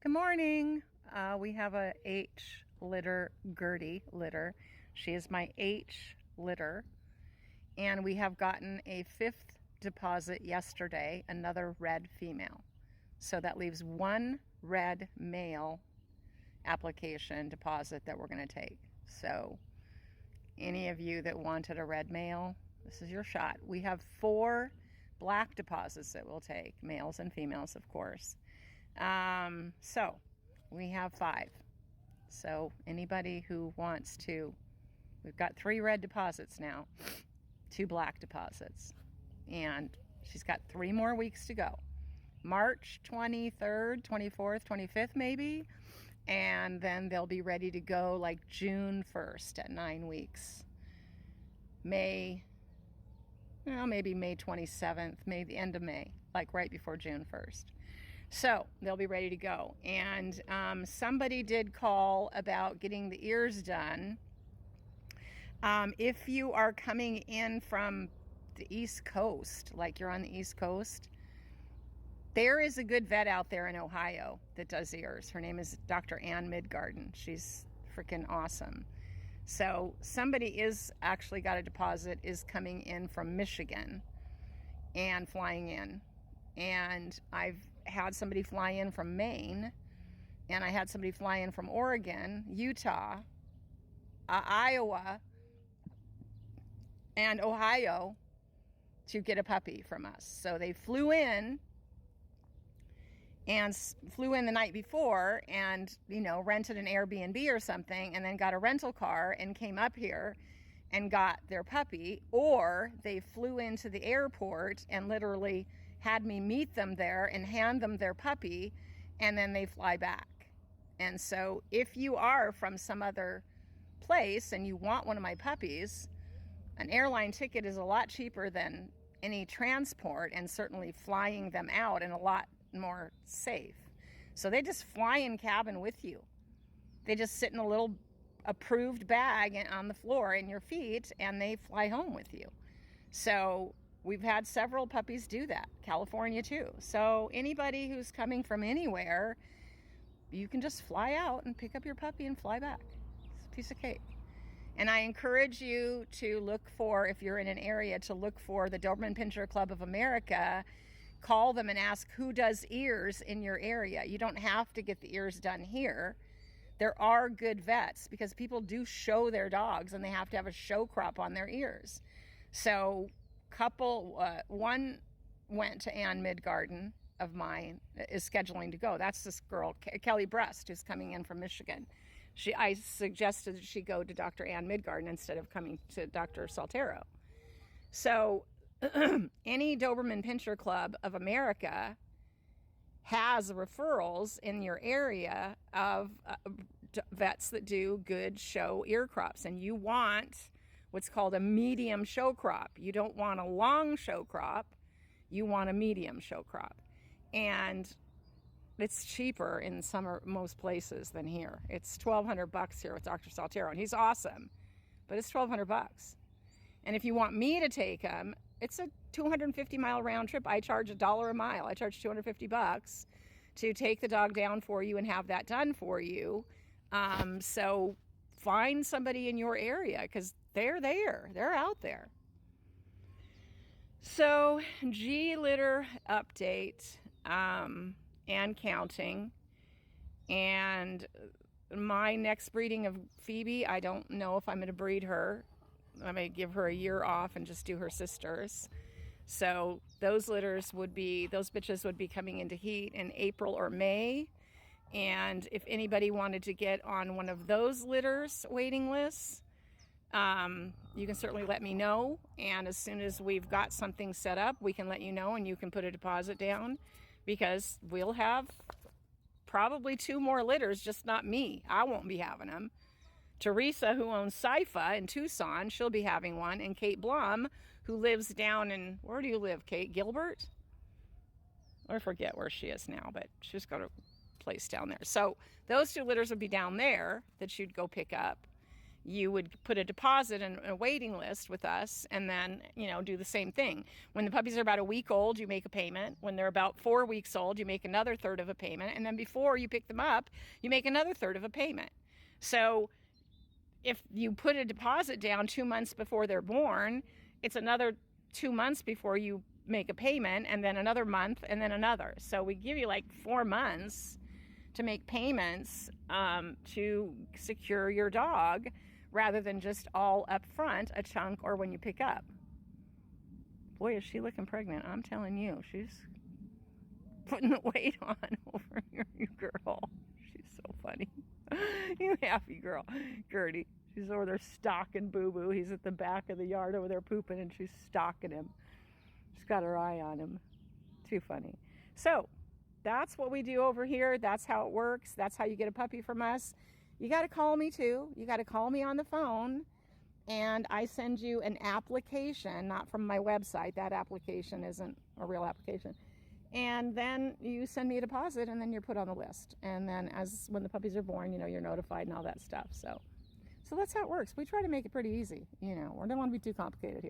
Good morning. We have a H litter, Gertie litter. She is my H litter. And we have gotten a fifth deposit yesterday, another red female. So that leaves one red male application deposit that we're going to take. So any of you that wanted a red male, this is your shot. We have 4 black deposits that we'll take, males and females, of course. So we have 5. So anybody who wants to, we've got 3 red deposits now, 2 black deposits, and she's got 3 more weeks to go. March 23rd, 24th, 25th maybe, and then they'll be ready to go like June 1st at 9 weeks. Maybe May 27th, maybe the end of May, like right before June 1st. So they'll be ready to go. And somebody did call about getting the ears done. If you are coming in from the East Coast, like you're on the East Coast, there is a good vet out there in Ohio that does ears. Her name is Dr. Ann Midgarden. She's freaking awesome. So somebody is actually got a deposit, is coming in from Michigan and flying in. And I've had somebody fly in from Maine, and I had somebody fly in from Oregon, Utah, Iowa, and Ohio to get a puppy from us. So they flew in the night before and, rented an Airbnb or something, and then got a rental car and came up here and got their puppy, or they flew into the airport and literally had me meet them there and hand them their puppy, and then they fly back. And so if you are from some other place and you want one of my puppies, an airline ticket is a lot cheaper than any transport, and certainly flying them out and a lot more safe. So they just fly in cabin with you. They just sit in a little approved bag on the floor in your feet, and they fly home with you. So we've had several puppies do that, California too. So anybody who's coming from anywhere, you can just fly out and pick up your puppy and fly back. It's a piece of cake. And I encourage you to look for, if you're in an area, to look for the Doberman Pinscher Club of America. Call them and ask who does ears in your area. You don't have to get the ears done here. There are good vets, because people do show their dogs and they have to have a show crop on their ears. So one went to Ann Midgarden of mine, is scheduling to go. That's this girl, Kelly Brest, who's coming in from Michigan. I suggested that she go to Dr. Ann Midgarden instead of coming to Dr. Saltero. So any Doberman Pinscher Club of America has referrals in your area of vets that do good show ear crops, and you want what's called a medium show crop. You don't want a long show crop, you want a medium show crop. And it's cheaper in most places than here. It's $1,200 here with Dr. Saltero, and he's awesome, but it's $1,200. And if you want me to take him, it's a 250-mile round trip. I charge $1 a mile. I charge $250 to take the dog down for you and have that done for you. So find somebody in your area, because they're there. They're out there. So G litter update and counting. And my next breeding of Phoebe, I don't know if I'm going to breed her. I may give her a year off and just do her sisters. So those bitches would be coming into heat in April or May. And if anybody wanted to get on one of those litters waiting lists, you can certainly let me know. And as soon as we've got something set up, we can let you know, and you can put a deposit down, because we'll have probably 2 more litters, just not me. I won't be having them. Teresa, who owns Sypha in Tucson, she'll be having one. And Kate Blum, who lives down in, where do you live, Kate? Gilbert? I forget where she is now, but she's got a place down there. So those 2 litters would be down there that you'd go pick up. you would put a deposit in a waiting list with us, and then, you know, do the same thing. When the puppies are about a week old, you make a payment. When they're about 4 weeks old, you make another third of a payment. And then before you pick them up, you make another third of a payment. So if you put a deposit down 2 months before they're born, it's another 2 months before you make a payment, and then another month, and then another. So we give you like 4 months to make payments to secure your dog, rather than just all up front, a chunk, or when you pick up. Boy, is she looking pregnant. I'm telling you, she's putting the weight on over here, you girl. She's so funny. You happy girl. Gertie. She's over there stalking Boo Boo. He's at the back of the yard over there pooping, and she's stalking him. She's got her eye on him. Too funny. So that's what we do over here. That's how it works. That's how you get a puppy from us. You got to call me too. You got to call me on the phone, and I send you an application, not from my website. That application isn't a real application. And then you send me a deposit, and then you're put on the list. And then when the puppies are born, you know, you're notified and all that stuff. So that's how it works. We try to make it pretty easy. You know, we don't want to be too complicated here.